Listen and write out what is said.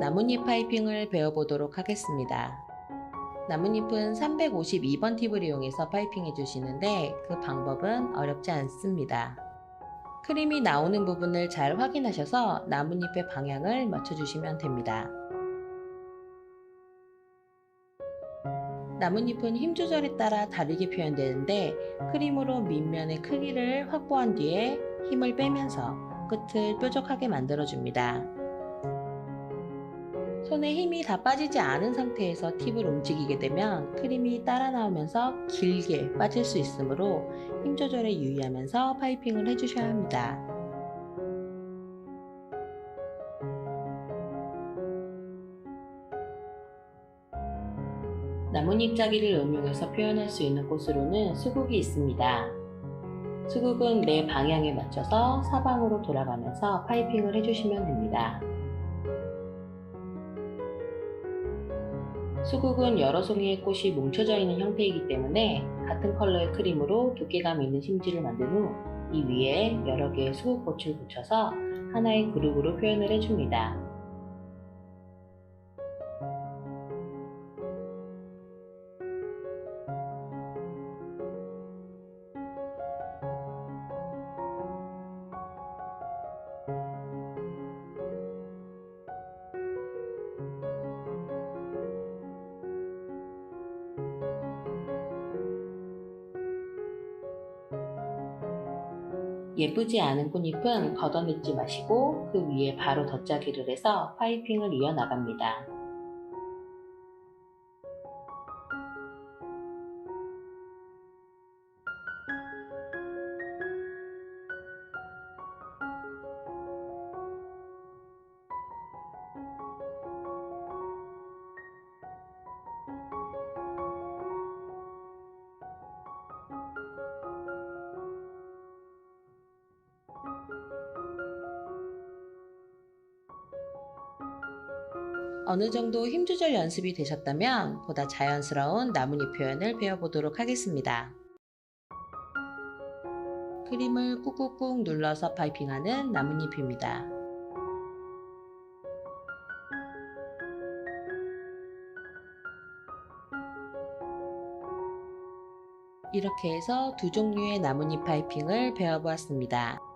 나뭇잎 파이핑을 배워보도록 하겠습니다. 나뭇잎은 352번 팁을 이용해서 파이핑 해주시는데 그 방법은 어렵지 않습니다. 크림이 나오는 부분을 잘 확인하셔서 나뭇잎의 방향을 맞춰주시면 됩니다. 나뭇잎은 힘 조절에 따라 다르게 표현되는데 크림으로 밑면의 크기를 확보한 뒤에 힘을 빼면서 끝을 뾰족하게 만들어줍니다. 손에 힘이 다 빠지지 않은 상태에서 팁을 움직이게 되면 크림이 따라 나오면서 길게 빠질 수 있으므로 힘 조절에 유의하면서 파이핑을 해주셔야 합니다. 나뭇잎 자기를 응용해서 표현할 수 있는 꽃으로는 수국이 있습니다. 수국은 내 방향에 맞춰서 사방으로 돌아가면서 파이핑을 해주시면 됩니다. 수국은 여러 송이의 꽃이 뭉쳐져 있는 형태이기 때문에 같은 컬러의 크림으로 두께감 있는 심지를 만든 후 이 위에 여러 개의 수국꽃을 붙여서 하나의 그룹으로 표현을 해줍니다. 예쁘지 않은 꽃잎은 걷어내지 마시고 그 위에 바로 덧짜기를 해서 파이핑을 이어나갑니다. 어느 정도 힘 조절 연습이 되셨다면 보다 자연스러운 나뭇잎 표현을 배워보도록 하겠습니다. 크림을 꾹꾹꾹 눌러서 파이핑하는 나뭇잎입니다. 이렇게 해서 두 종류의 나뭇잎 파이핑을 배워보았습니다.